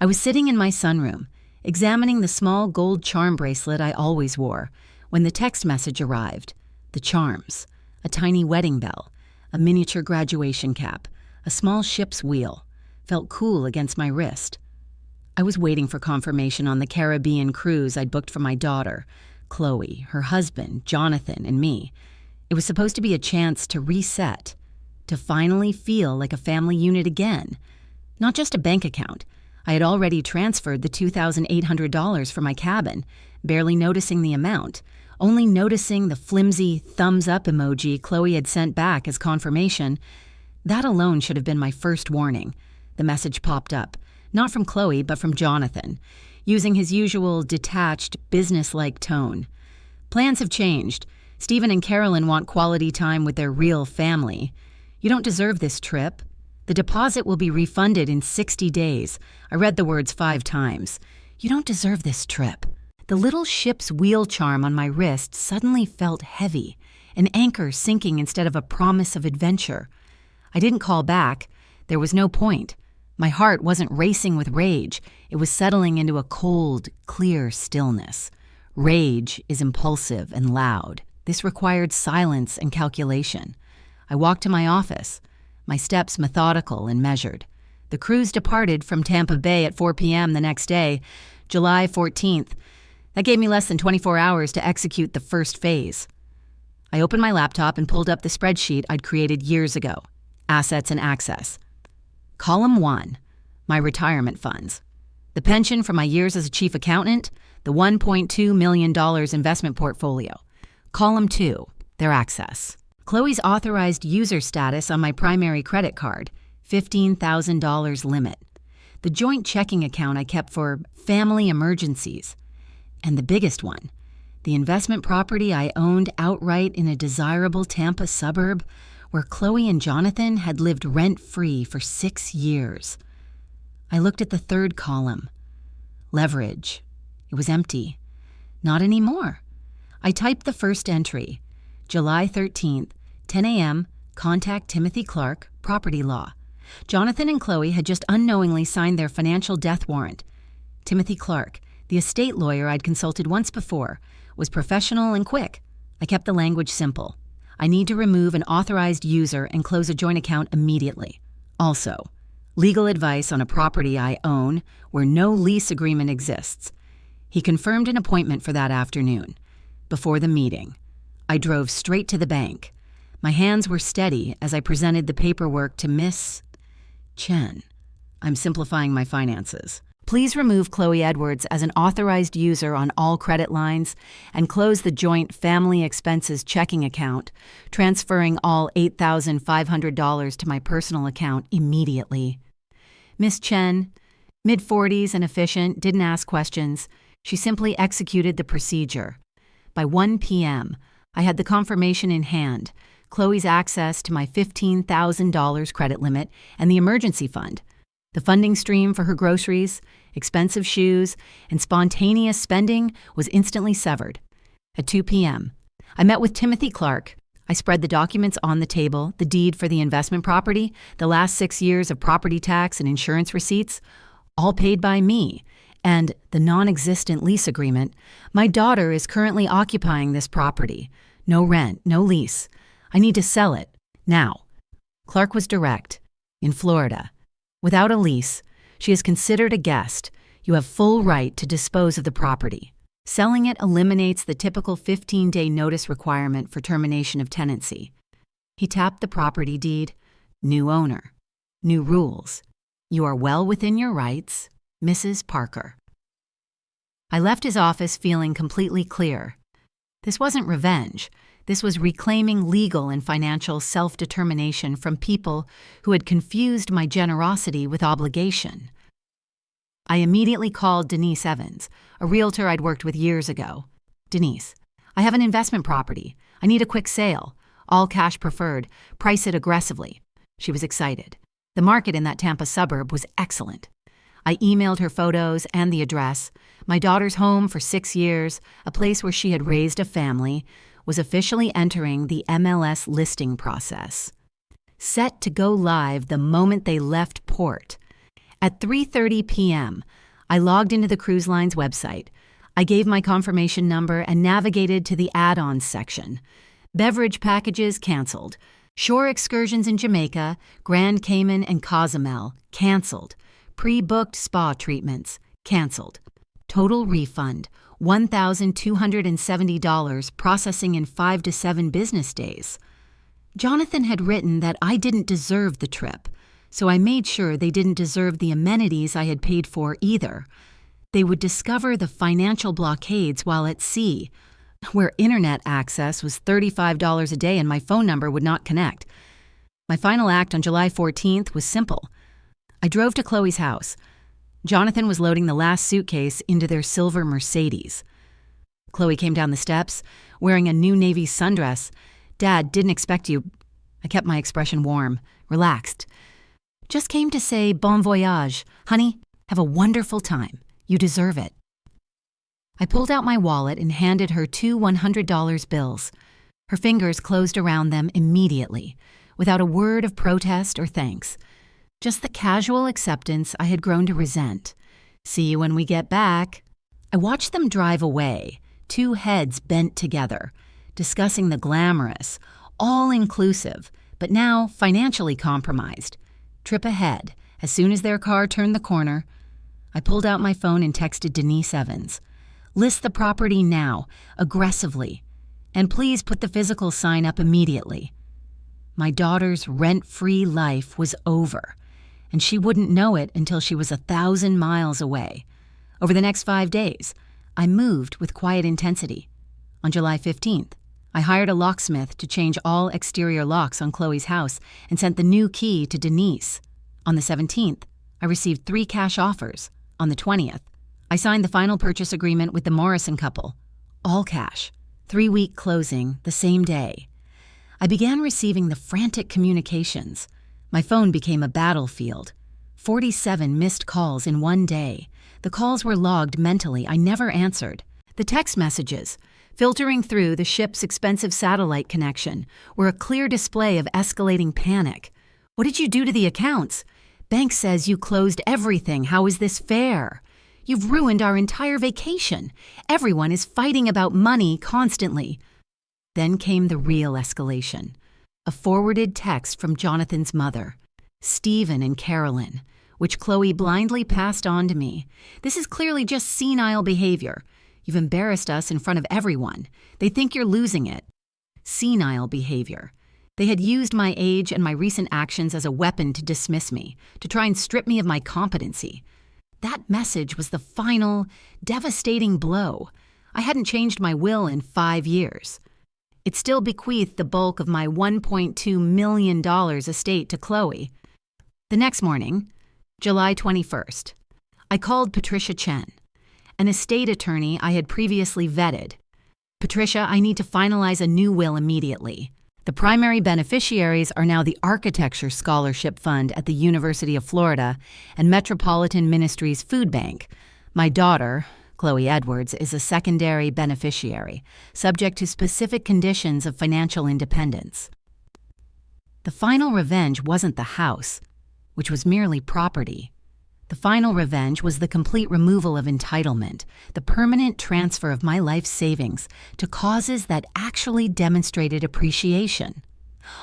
I was sitting in my sunroom, examining the small gold charm bracelet I always wore, when the text message arrived. The charms, a tiny wedding bell, a miniature graduation cap, a small ship's wheel, felt cool against my wrist. I was waiting for confirmation on the Caribbean cruise I'd booked for my daughter, Chloe, her husband, Jonathan, and me. It was supposed to be a chance to reset, to finally feel like a family unit again. Not just a bank account. I had already transferred the $2,800 for my cabin, barely noticing the amount, only noticing the flimsy thumbs-up emoji Chloe had sent back as confirmation. That alone should have been my first warning. The message popped up, not from Chloe, but from Jonathan, using his usual detached, business-like tone. Plans have changed. Stephen and Carolyn want quality time with their real family. You don't deserve this trip. The deposit will be refunded in 60 days. I read the words 5 times. You don't deserve this trip. The little ship's wheel charm on my wrist suddenly felt heavy, an anchor sinking instead of a promise of adventure. I didn't call back. There was no point. My heart wasn't racing with rage. It was settling into a cold, clear stillness. Rage is impulsive and loud. This required silence and calculation. I walked to my office, my steps methodical and measured. The cruise departed from Tampa Bay at 4 p.m. the next day, July 14th. That gave me less than 24 hours to execute the first phase. I opened my laptop and pulled up the spreadsheet I'd created years ago. Assets and access. Column 1, my retirement funds. The pension from my years as a chief accountant, the $1.2 million investment portfolio. Column 2, their access. Chloe's authorized user status on my primary credit card, $15,000 limit. The joint checking account I kept for family emergencies. And the biggest one, the investment property I owned outright in a desirable Tampa suburb where Chloe and Jonathan had lived rent-free for 6 years. I looked at the third column. Leverage. It was empty. Not anymore. I typed the first entry. July 13th, 10 a.m., contact Timothy Clark, property law. Jonathan and Chloe had just unknowingly signed their financial death warrant. Timothy Clark, the estate lawyer I'd consulted once before, was professional and quick. I kept the language simple. I need to remove an authorized user and close a joint account immediately. Also, legal advice on a property I own where no lease agreement exists. He confirmed an appointment for that afternoon. Before the meeting, I drove straight to the bank. My hands were steady as I presented the paperwork to Miss Chen. I'm simplifying my finances. Please remove Chloe Edwards as an authorized user on all credit lines and close the joint family expenses checking account, transferring all $8,500 to my personal account immediately. Miss Chen, mid-40s and efficient, didn't ask questions. She simply executed the procedure. By 1 p.m., I had the confirmation in hand, Chloe's access to my $15,000 credit limit and the emergency fund, the funding stream for her groceries, expensive shoes, and spontaneous spending was instantly severed. At 2 p.m., I met with Timothy Clark. I spread the documents on the table, the deed for the investment property, the last 6 years of property tax and insurance receipts, all paid by me, and the non-existent lease agreement. My daughter is currently occupying this property. No rent, no lease. I need to sell it, now. Clark was direct. In Florida. Without a lease, she is considered a guest. You have full right to dispose of the property. Selling it eliminates the typical 15-day notice requirement for termination of tenancy. He tapped the property deed. New owner. New rules. You are well within your rights, Mrs. Parker. I left his office feeling completely clear. This wasn't revenge. This was reclaiming legal and financial self-determination from people who had confused my generosity with obligation. I immediately called Denise Evans, a realtor I'd worked with years ago. Denise, I have an investment property. I need a quick sale. All cash preferred. Price it aggressively. She was excited. The market in that Tampa suburb was excellent. I emailed her photos and the address. My daughter's home for 6 years, a place where she had raised a family, was officially entering the MLS listing process. Set to go live the moment they left port. At 3:30 p.m., I logged into the cruise line's website. I gave my confirmation number and navigated to the add-ons section. Beverage packages canceled. Shore excursions in Jamaica, Grand Cayman, and Cozumel canceled. Pre-booked spa treatments canceled. Total refund $1,270, processing in 5 to 7 business days. Jonathan had written that I didn't deserve the trip, so I made sure they didn't deserve the amenities I had paid for either. They would discover the financial blockades while at sea, where internet access was $35 a day and my phone number would not connect. My final act on July 14th was simple. I drove to Chloe's house. Jonathan was loading the last suitcase into their silver Mercedes. Chloe came down the steps, wearing a new navy sundress. "Dad, didn't expect you." I kept my expression warm, relaxed. "Just came to say bon voyage. Honey, have a wonderful time. You deserve it." I pulled out my wallet and handed her 2 $100 bills. Her fingers closed around them immediately, without a word of protest or thanks. Just the casual acceptance I had grown to resent. "See you when we get back." I watched them drive away, 2 heads bent together, discussing the glamorous, all-inclusive, but now financially compromised trip ahead. As soon as their car turned the corner, I pulled out my phone and texted Denise Evans. "List the property now, aggressively, and please put the physical sign up immediately." My daughter's rent-free life was over, and she wouldn't know it until she was 1,000 miles away. Over the next 5 days, I moved with quiet intensity. On July 15th, I hired a locksmith to change all exterior locks on Chloe's house and sent the new key to Denise. On the 17th, I received 3 cash offers. On the 20th, I signed the final purchase agreement with the Morrison couple. All cash. 3-week closing the same day. I began receiving the frantic communications. My phone became a battlefield. 47 missed calls in one day. The calls were logged mentally. I never answered. The text messages, filtering through the ship's expensive satellite connection, were a clear display of escalating panic. "What did you do to the accounts? Bank says you closed everything. How is this fair? You've ruined our entire vacation. Everyone is fighting about money constantly." Then came the real escalation. A forwarded text from Jonathan's mother, Stephen and Carolyn, which Chloe blindly passed on to me. "This is clearly just senile behavior. You've embarrassed us in front of everyone. They think you're losing it." Senile behavior. They had used my age and my recent actions as a weapon to dismiss me, to try and strip me of my competency. That message was the final, devastating blow. I hadn't changed my will in 5 years. It still bequeathed the bulk of my $1.2 million estate to Chloe. The next morning, July 21st, I called Patricia Chen, an estate attorney I had previously vetted. "Patricia, I need to finalize a new will immediately. The primary beneficiaries are now the Architecture Scholarship Fund at the University of Florida and Metropolitan Ministries Food Bank. My daughter, Chloe Edwards, is a secondary beneficiary, subject to specific conditions of financial independence." The final revenge wasn't the house, which was merely property. The final revenge was the complete removal of entitlement, the permanent transfer of my life savings to causes that actually demonstrated appreciation.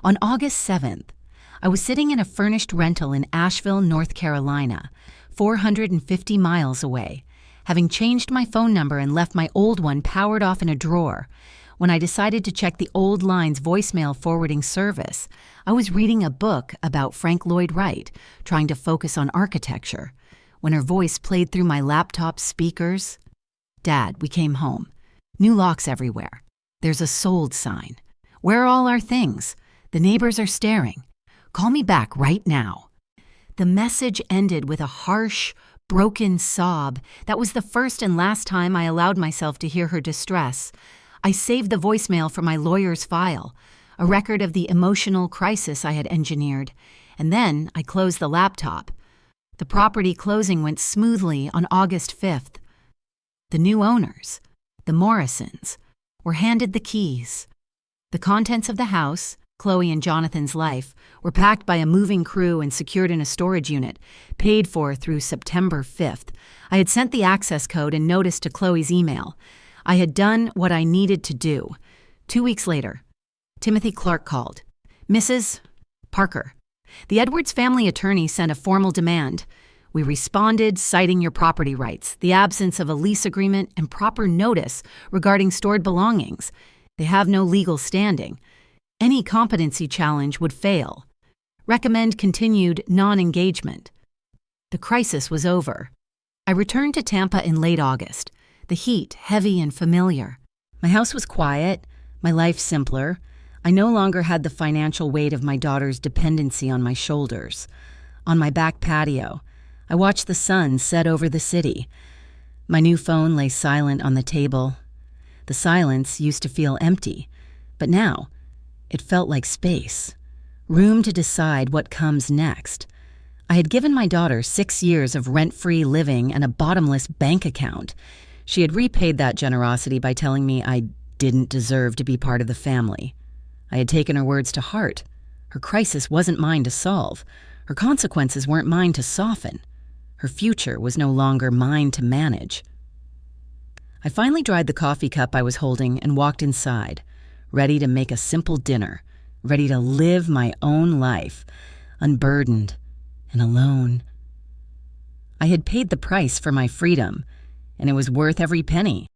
On August 7th, I was sitting in a furnished rental in Asheville, North Carolina, 450 miles away, having changed my phone number and left my old one powered off in a drawer. When I decided to check the old line's voicemail forwarding service, I was reading a book about Frank Lloyd Wright, trying to focus on architecture, when her voice played through my laptop speakers. "Dad, we came home. New locks everywhere. There's a sold sign. Where are all our things? The neighbors are staring. Call me back right now." The message ended with a harsh, broken sob. That was the first and last time I allowed myself to hear her distress. I saved the voicemail for my lawyer's file, a record of the emotional crisis I had engineered, and then I closed the laptop. The property closing went smoothly on August 5th. The new owners, the Morrisons, were handed the keys. The contents of the house, Chloe and Jonathan's life were packed by a moving crew and secured in a storage unit, paid for through September 5th. I had sent the access code and notice to Chloe's email. I had done what I needed to do. 2 weeks later, Timothy Clark called. Mrs. Parker, the Edwards family attorney sent a formal demand. We responded, citing your property rights, the absence of a lease agreement, and proper notice regarding stored belongings. They have no legal standing. Any competency challenge would fail. Recommend continued non-engagement. The crisis was over. I returned to Tampa in late August, the heat heavy and familiar. My house was quiet, my life simpler. I no longer had the financial weight of my daughter's dependency on my shoulders. On my back patio, I watched the sun set over the city. My new phone lay silent on the table. The silence used to feel empty, but now it felt like space, room to decide what comes next. I had given my daughter 6 years of rent-free living and a bottomless bank account. She had repaid that generosity by telling me I didn't deserve to be part of the family. I had taken her words to heart. Her crisis wasn't mine to solve. Her consequences weren't mine to soften. Her future was no longer mine to manage. I finally dried the coffee cup I was holding and walked inside, ready to make a simple dinner, ready to live my own life, unburdened and alone. I had paid the price for my freedom, and it was worth every penny.